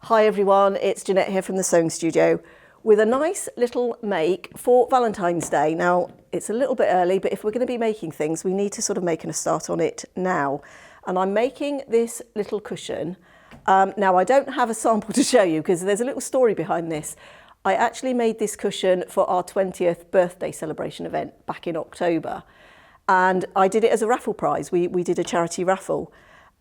Hi everyone, it's Jeanette here from the Sewing Studio with a nice little make for Valentine's Day. Now, it's a little bit early, but if we're going to be making things, we need to sort of make a start on it now. And I'm making this little cushion. Now, I don't have a sample to show you because there's a little story behind this. I actually made this cushion for our 20th birthday celebration event back in October. And I did it as a raffle prize. We did a charity raffle.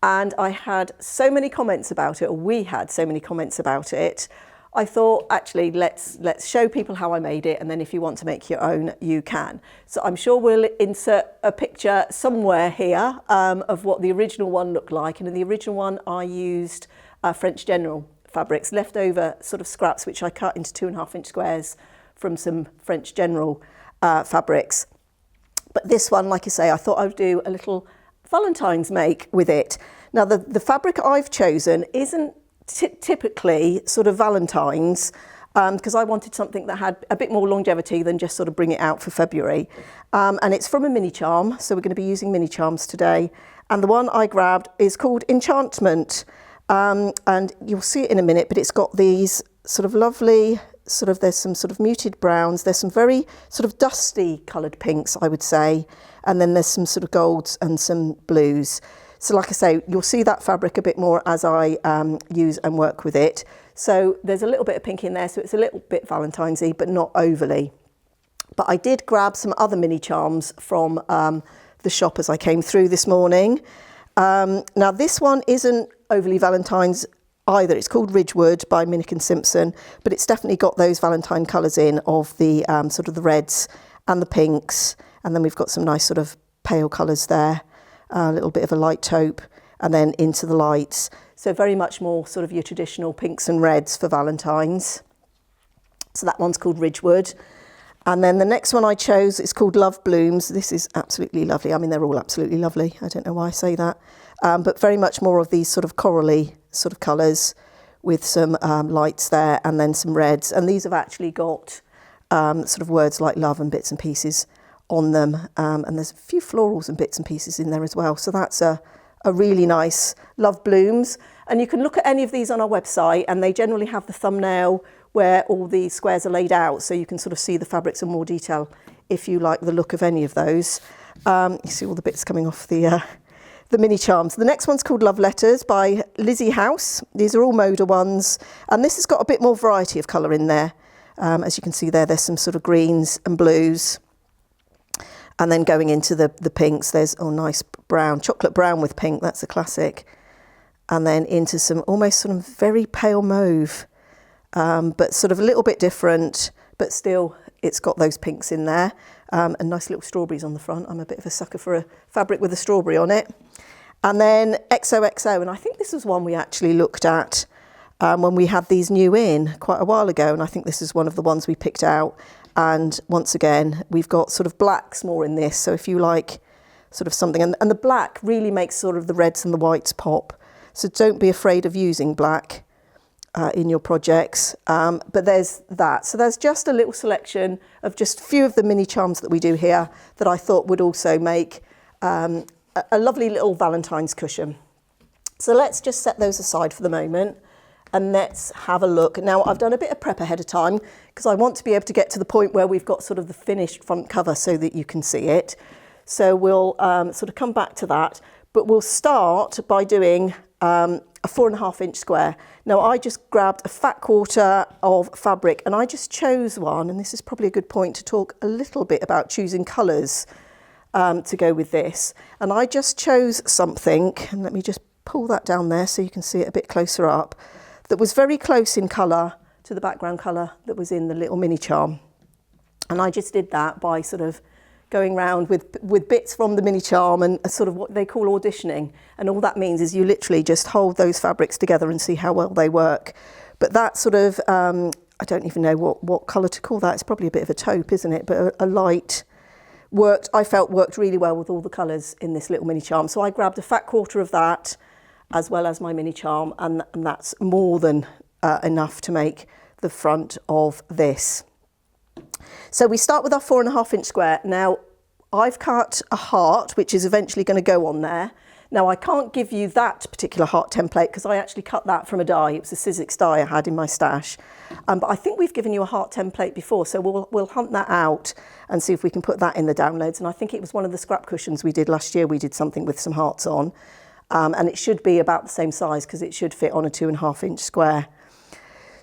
And I had so many comments about it, or we had so many comments about it. I thought, actually, let's show people how I made it, and then if you want to make your own, you can. So I'm sure we'll insert a picture somewhere here of what the original one looked like. And in the original one, I used French General fabrics, leftover sort of scraps, which I cut into 2.5-inch squares from some French General fabrics. But this one, like I say, I thought I would do a little Valentine's make with it. Now the fabric I've chosen isn't typically sort of Valentine's because I wanted something that had a bit more longevity than just sort of bring it out for February. And it's from a Mini Charm, so we're going to be using Mini Charms today. And the one I grabbed is called Enchantment. And you'll see it in a minute, but it's got these sort of lovely there's some sort of muted browns, there's some very sort of dusty coloured pinks, I would say, and then there's some sort of golds and some blues. So like I say, you'll see that fabric a bit more as I use and work with it. So there's a little bit of pink in there, so it's a little bit Valentine's-y, but not overly. But I did grab some other Mini Charms from the shop as I came through this morning. Now this one isn't overly Valentine's either. It's called Ridgewood by Minnick & Simpson, but it's definitely got those Valentine colours in of the sort of the reds and the pinks, and then we've got some nice sort of pale colours there, a little bit of a light taupe, and then into the lights. So very much more sort of your traditional pinks and reds for Valentine's. So that one's called Ridgewood. And then the next one I chose is called Love Blooms. This is absolutely lovely. I mean, they're all absolutely lovely. I don't know why I say that. But very much more of these sort of corally sort of colours with some lights there and then some reds. And these have actually got sort of words like love and bits and pieces on them. And there's a few florals and bits and pieces in there as well. So that's a really nice Love Blooms. And you can look at any of these on our website, and they generally have the thumbnail where all the squares are laid out, so you can sort of see the fabrics in more detail if you like the look of any of those. You see all the bits coming off the Mini Charms. The next one's called Love Letters by Lizzie House. These are all Moda ones, and this has got a bit more variety of colour in there. As you can see there's some sort of greens and blues. And then going into the pinks, there's nice brown, chocolate brown with pink, that's a classic. And then into some almost sort of very pale mauve, but sort of a little bit different, but still it's got those pinks in there. And nice little strawberries on the front. I'm a bit of a sucker for a fabric with a strawberry on it. And then XOXO, and I think this was one we actually looked at when we had these new in quite a while ago, and I think this is one of the ones we picked out. And once again, we've got sort of blacks more in this, so if you like sort of something, and the black really makes sort of the reds and the whites pop, so don't be afraid of using black in your projects, but there's that. So there's just a little selection of just a few of the Mini Charms that we do here that I thought would also make a lovely little Valentine's cushion. So let's just set those aside for the moment and let's have a look. Now I've done a bit of prep ahead of time because I want to be able to get to the point where we've got sort of the finished front cover so that you can see it. So we'll sort of come back to that, but we'll start by doing a 4.5-inch square. Now I just grabbed a fat quarter of fabric and I just chose one, and this is probably a good point to talk a little bit about choosing colours to go with this. And I just chose something, and let me just pull that down there so you can see it a bit closer up, that was very close in colour to the background colour that was in the little Mini Charm. And I just did that by sort of going round with bits from the Mini Charm and sort of what they call auditioning. And all that means is you literally just hold those fabrics together and see how well they work. But that sort of, I don't even know what colour to call that. It's probably a bit of a taupe, isn't it? But a light I felt worked really well with all the colours in this little Mini Charm. So I grabbed a fat quarter of that as well as my Mini Charm, and that's more than enough to make the front of this. So we start with our 4.5-inch square. Now I've cut a heart, which is eventually going to go on there. Now I can't give you that particular heart template because I actually cut that from a die. It was a Sizzix die I had in my stash. But I think we've given you a heart template before, so we'll hunt that out and see if we can put that in the downloads. And I think it was one of the scrap cushions we did last year. We did something with some hearts on, and it should be about the same size because it should fit on a 2.5 inch square.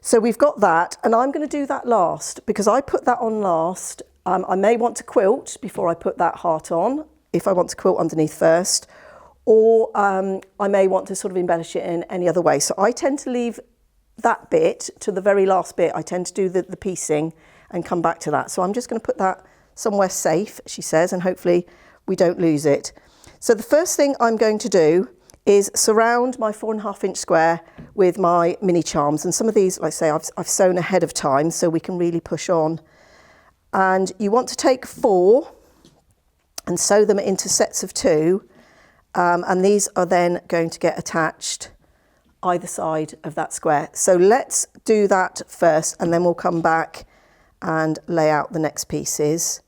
So we've got that, and I'm going to do that last because I put that on last. I may want to quilt before I put that heart on, if I want to quilt underneath first, or I may want to sort of embellish it in any other way. So I tend to leave that bit to the very last bit. I tend to do the piecing and come back to that. So I'm just going to put that somewhere safe, she says, and hopefully we don't lose it. So the first thing I'm going to do is surround my 4.5 inch square with my mini charms. And some of these, like I say, I've sewn ahead of time so we can really push on. And you want to take 4 and sew them into sets of 2. And these are then going to get attached either side of that square. So let's do that first, and then we'll come back and lay out the next pieces.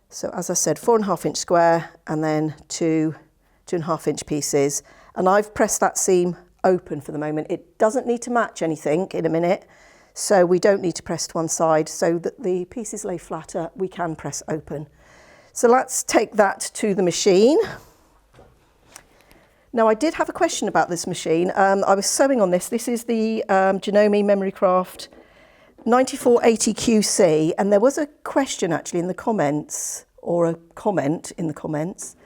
So as I said, 4.5 inch square and then 2.5 inch pieces. And I've pressed that seam open for the moment. It doesn't need to match anything in a minute, so we don't need to press to one side. So that the pieces lay flatter, we can press open. So let's take that to the machine. Now I did have a question about this machine. I was sewing on this. This is the Janome Memory Craft 9480QC, and there was a question actually in the comments, or a comment in the comments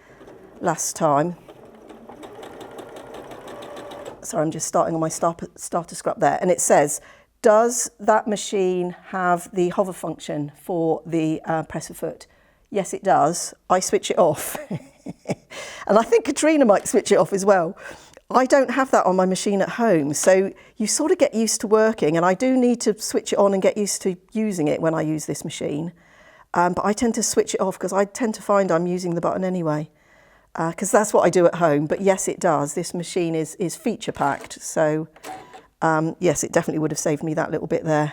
last time. Sorry, I'm just starting on my starter scrap there, and it says, does that machine have the hover function for the presser foot? Yes, it does. I switch it off. And I think Katrina might switch it off as well. I don't have that on my machine at home, so you sort of get used to working, and I do need to switch it on and get used to using it when I use this machine. But I tend to switch it off because I tend to find I'm using the button anyway, because that's what I do at home. But yes, it does. This machine is feature packed, so yes, it definitely would have saved me that little bit there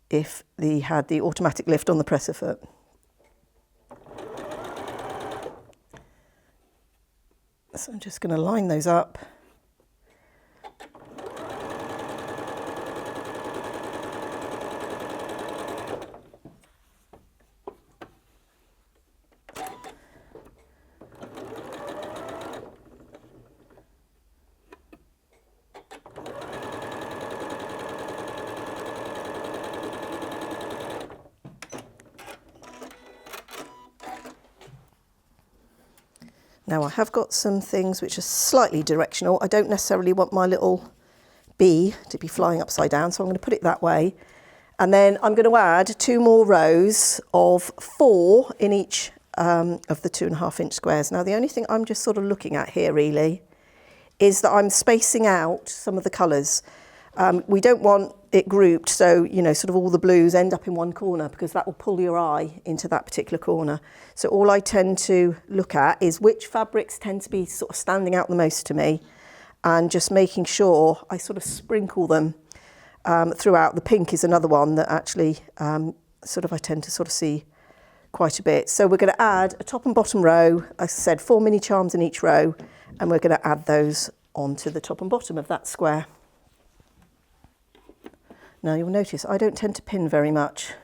if they had the automatic lift on the presser foot. So I'm just going to line those up. Now I have got some things which are slightly directional. I don't necessarily want my little bee to be flying upside down, so I'm going to put it that way. And then I'm going to add 2 more rows of 4 in each of the 2.5 inch squares. Now the only thing I'm just sort of looking at here really is that I'm spacing out some of the colours. We don't want it grouped, so you know, sort of all the blues end up in one corner, because that will pull your eye into that particular corner. So all I tend to look at is which fabrics tend to be sort of standing out the most to me, and just making sure I sort of sprinkle them throughout. The pink is another one that actually sort of I tend to sort of see quite a bit. So we're going to add a top and bottom row. I said 4 mini charms in each row, and we're going to add those onto the top and bottom of that square. Now you'll notice I don't tend to pin very much.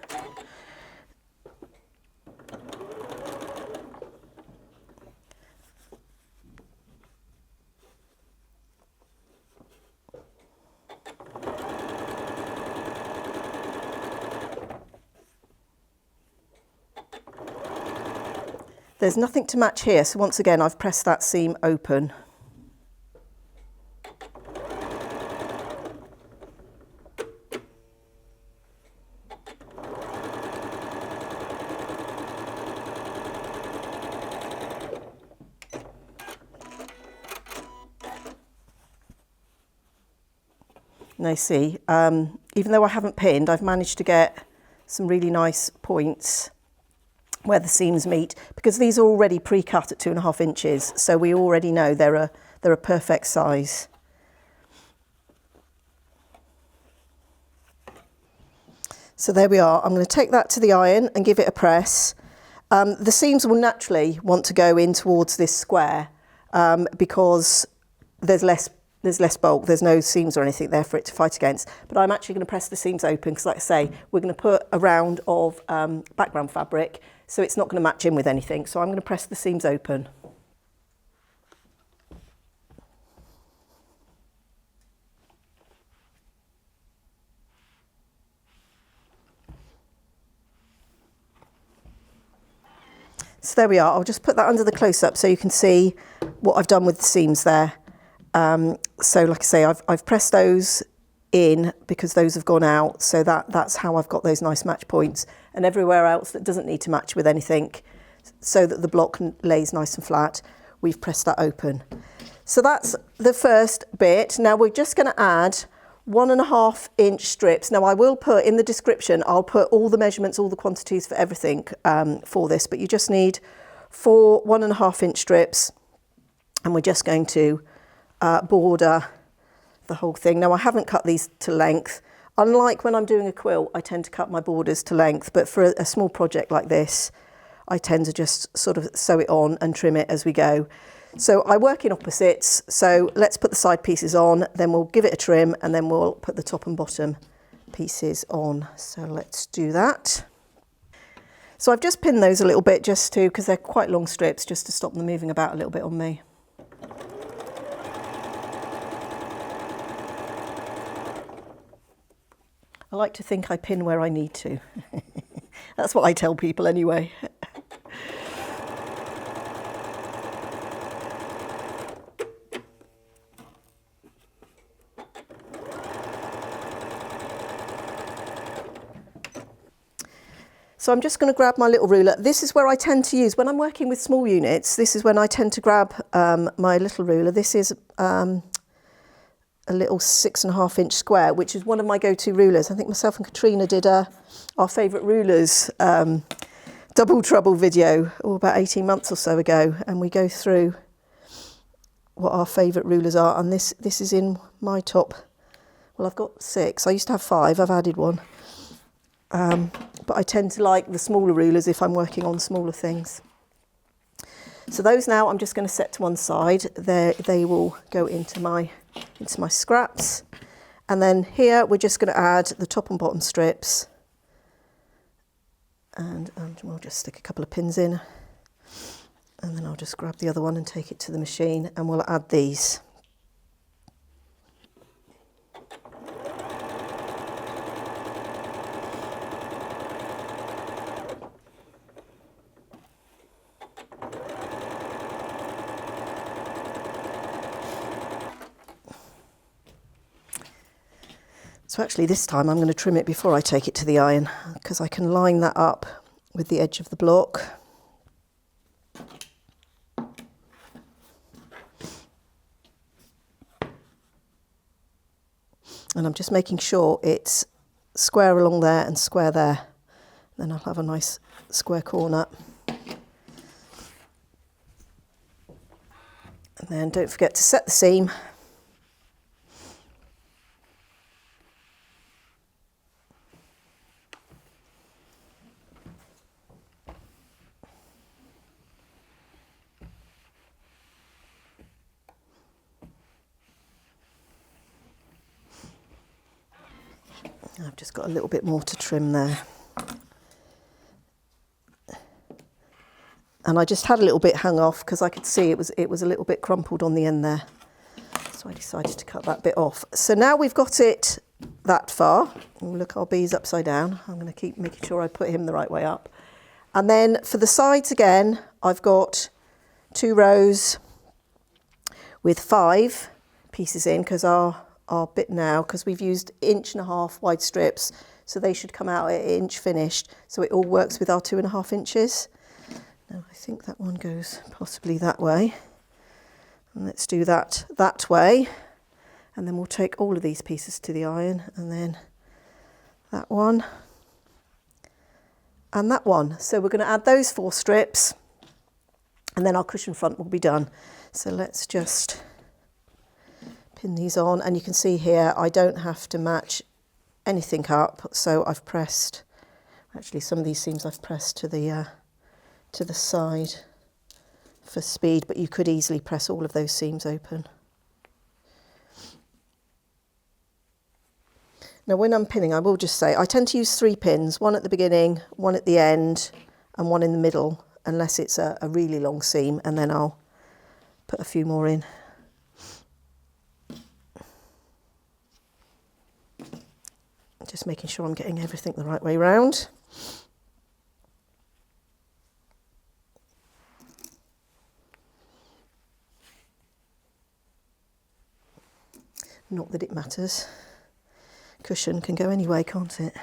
There's nothing to match here, so once again I've pressed that seam open. Now see, even though I haven't pinned, I've managed to get some really nice points where the seams meet, because these are already pre-cut at 2.5 inches, so we already know they're a perfect size. So there we are. I'm going to take that to the iron and give it a press. The seams will naturally want to go in towards this square, because there's less bulk, there's no seams or anything there for it to fight against. But I'm actually going to press the seams open because, like I say, we're going to put a round of background fabric, so it's not going to match in with anything. So I'm going to press the seams open. So there we are. I'll just put that under the close-up so you can see what I've done with the seams there. So like I say, I've pressed those in because those have gone out, so that's how I've got those nice match points. And everywhere else that doesn't need to match with anything, so that the block lays nice and flat, we've pressed that open. So that's the first bit. Now we're just going to add 1.5 inch strips. Now I will put in the description, I'll put all the measurements, all the quantities for everything for this, but you just need 4 1.5 inch strips, and we're just going to border the whole thing. Now I haven't cut these to length. Unlike when I'm doing a quilt, I tend to cut my borders to length, but for a small project like this, I tend to just sort of sew it on and trim it as we go. So I work in opposites, so let's put the side pieces on, then we'll give it a trim, and then we'll put the top and bottom pieces on. So let's do that. So I've just pinned those a little bit just to, because they're quite long strips, just to stop them moving about a little bit on me. I like to think I pin where I need to. That's what I tell people anyway. So I'm just going to grab my little ruler. This is where I tend to use, when I'm working with small units, this is when I tend to grab my little ruler. This is a little 6.5 inch square, which is one of my go-to rulers. I think myself and Katrina did our favourite rulers double trouble video about 18 months or so ago, and we go through what our favourite rulers are, and this is in my top. Well, I've got 6. I used to have 5, I've added one. But I tend to like the smaller rulers if I'm working on smaller things. So those now I'm just going to set to one side. They will go into my scraps. And then here we're just going to add the top and bottom strips. And we'll just stick a couple of pins in. And then I'll just grab the other one and take it to the machine, and we'll add these. So actually this time I'm going to trim it before I take it to the iron, because I can line that up with the edge of the block. And I'm just making sure it's square along there and square there. Then I'll have a nice square corner. And then don't forget to set the seam. I've just got a little bit more to trim there. And I just had a little bit hung off because I could see it was a little bit crumpled on the end there. So I decided to cut that bit off. So now we've got it that far. Oh, look, our bee's upside down. I'm going to keep making sure I put him the right way up. And then for the sides again, I've got 2 rows with 5 pieces in, because our bit now, because we've used 1.5 inch wide strips, so they should come out at 1 inch finished, so it all works with our 2.5 inches. Now I think that one goes possibly that way, and let's do that way, and then we'll take all of these pieces to the iron, and then that one and that one. So we're going to add those 4 strips, and then our cushion front will be done. So let's just pin these on, and you can see here I don't have to match anything up, so I've pressed, actually some of these seams I've pressed to the side for speed, but you could easily press all of those seams open. Now when I'm pinning, I will just say, I tend to use 3 pins, one at the beginning, one at the end, and one in the middle, unless it's a really long seam, and then I'll put a few more in. Just making sure I'm getting everything the right way round. Not that it matters. Cushion can go anyway, can't it?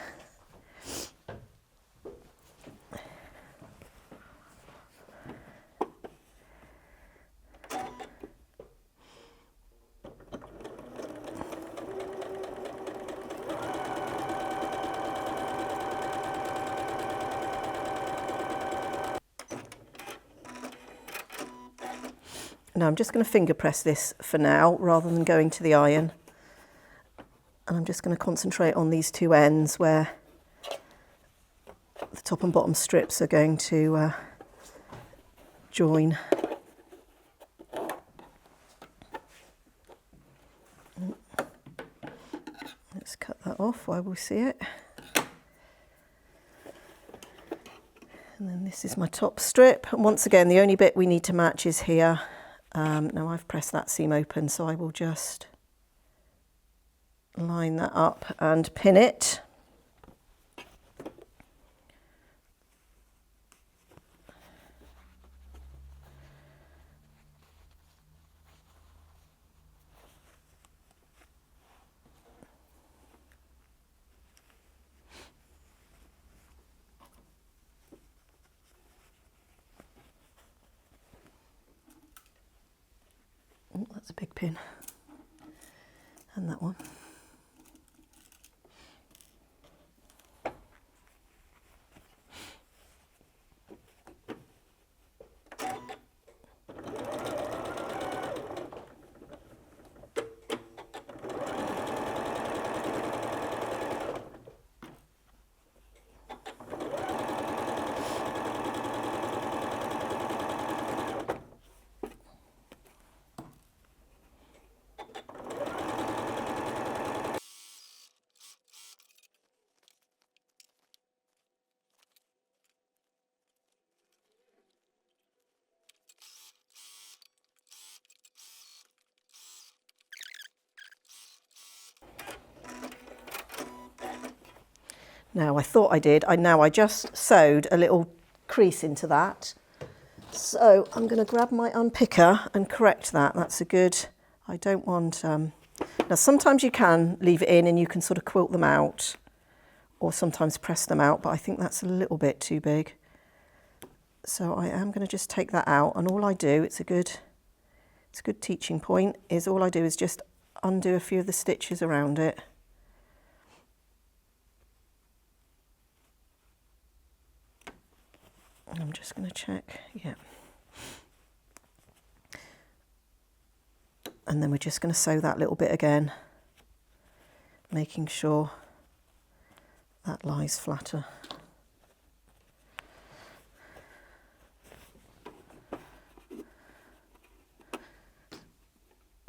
Now I'm just going to finger press this for now rather than going to the iron. And I'm just going to concentrate on these 2 ends where the top and bottom strips are going to join. Let's cut that off while we see it. And then this is my top strip. And once again, the only bit we need to match is here. Now I've pressed that seam open, so I will just line that up and pin it. Oh, that's a big pin. And that one. Now I thought I did, I just sewed a little crease into that. So I'm going to grab my unpicker and correct that. That's a good, I don't want, now sometimes you can leave it in and you can sort of quilt them out or sometimes press them out, but I think that's a little bit too big. So I am going to just take that out, and all I do, it's a good teaching point, is all I do is just undo a few of the stitches around it. I'm just going to check, yeah. And then we're just going to sew that little bit again, making sure that lies flatter.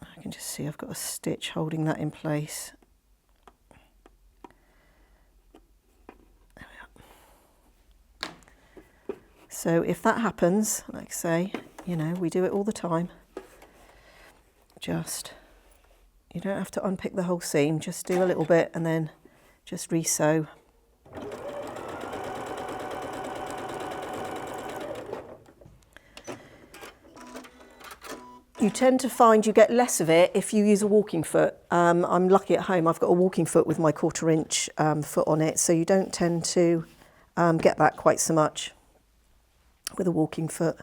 I can just see I've got a stitch holding that in place. So if that happens, like I say, you know, we do it all the time. You don't have to unpick the whole seam, just do a little bit and then just re-sew. You tend to find you get less of it if you use a walking foot. I'm lucky at home, I've got a walking foot with my 1/4 inch foot on it, so you don't tend to get that quite so much with a walking foot.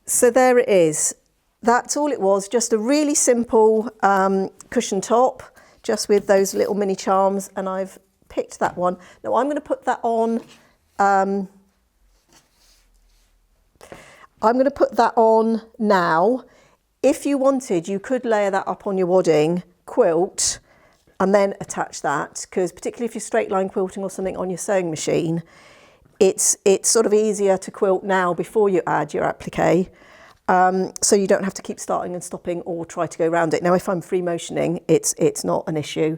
So there it is. That's all it was, just a really simple cushion top, just with those little mini charms, and I've picked that one. Now I'm going to put that on, I'm going to put that on now. If you wanted, you could layer that up on your wadding quilt and then attach that, because particularly if you're straight line quilting or something on your sewing machine, it's sort of easier to quilt now before you add your applique. So you don't have to keep starting and stopping or try to go around it. Now, if I'm free motioning, it's not an issue,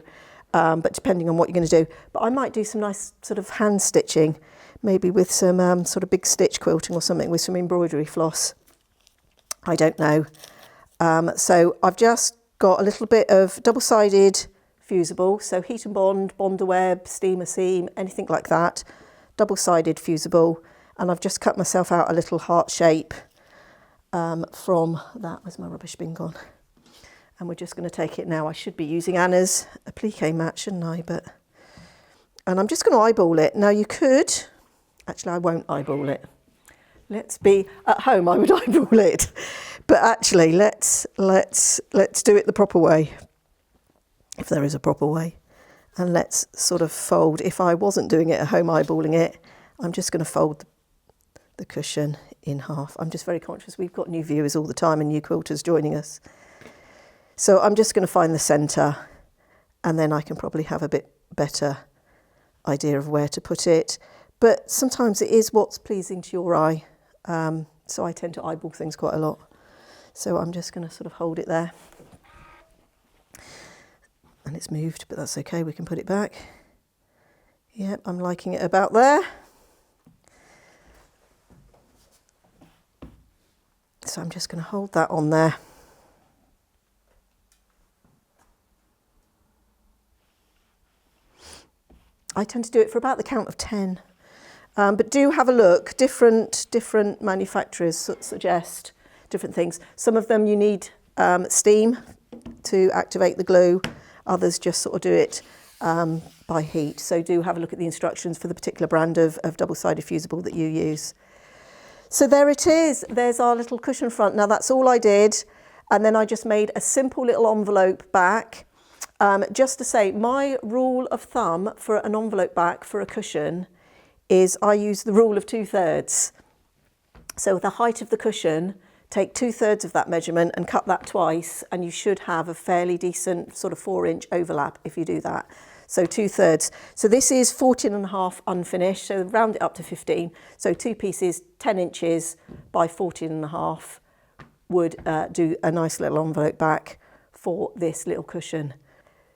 but depending on what you're going to do. But I might do some nice sort of hand stitching, maybe with some sort of big stitch quilting or something with some embroidery floss. I don't know. So I've just got a little bit of double-sided fusible, so heat and bond, bonder web, steamer seam, anything like that. Double-sided fusible, and I've just cut myself out a little heart shape from that. Where's my rubbish bin gone? And we're just going to take it now. I should be using Anna's applique mat, shouldn't I? And I'm just going to eyeball it. Now you could, actually I won't eyeball it. Let's be at home, I would eyeball it. But actually let's do it the proper way, if there is a proper way. And let's sort of fold. If I wasn't doing it at home, eyeballing it, I'm just going to fold the cushion in half. I'm just very conscious we've got new viewers all the time and new quilters joining us. So I'm just going to find the centre, and then I can probably have a bit better idea of where to put it. But sometimes it is what's pleasing to your eye. So I tend to eyeball things quite a lot. So I'm just going to sort of hold it there. And it's moved, but that's okay, we can put it back. Yep, I'm liking it about there. So I'm just going to hold that on there. I tend to do it for about the count of 10. But do have a look. Different manufacturers suggest different things. Some of them you need steam to activate the glue. Others just sort of do it by heat. So do have a look at the instructions for the particular brand of double-sided fusible that you use. So there it is. There's our little cushion front. Now that's all I did. And then I just made a simple little envelope back. Just to say, my rule of thumb for an envelope back for a cushion is I use the rule of 2/3. So the height of the cushion, take 2/3 of that measurement and cut that twice, and you should have a fairly decent sort of 4-inch overlap if you do that. So 2/3. So this is 14.5 unfinished, so round it up to 15. So 2 pieces, 10 inches by 14.5 would do a nice little envelope back for this little cushion.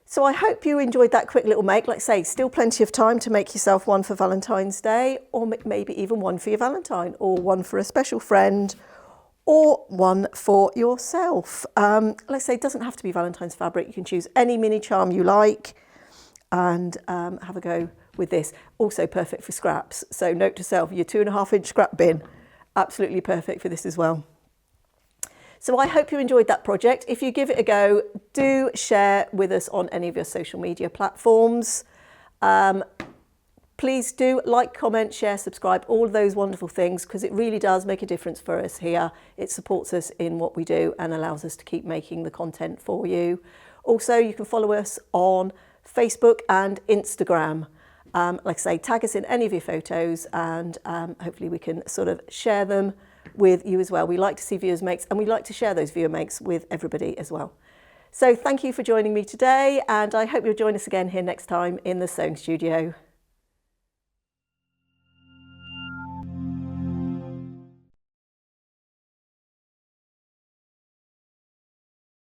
So I hope you enjoyed that quick little make. Like I say, still plenty of time to make yourself one for Valentine's Day, or maybe even one for your Valentine, or one for a special friend, or one for yourself. Like I say, it doesn't have to be Valentine's fabric. You can choose any mini charm you like and have a go with this. Also perfect for scraps. So note to self, your 2.5-inch scrap bin, absolutely perfect for this as well. So I hope you enjoyed that project. If you give it a go, do share with us on any of your social media platforms. Please do like, comment, share, subscribe, all of those wonderful things, because it really does make a difference for us here. It supports us in what we do and allows us to keep making the content for you. Also, you can follow us on Facebook and Instagram. Like I say, tag us in any of your photos, and hopefully we can sort of share them with you as well. We like to see viewers makes, and we like to share those viewer makes with everybody as well. So thank you for joining me today, and I hope you'll join us again here next time in the sewing studio.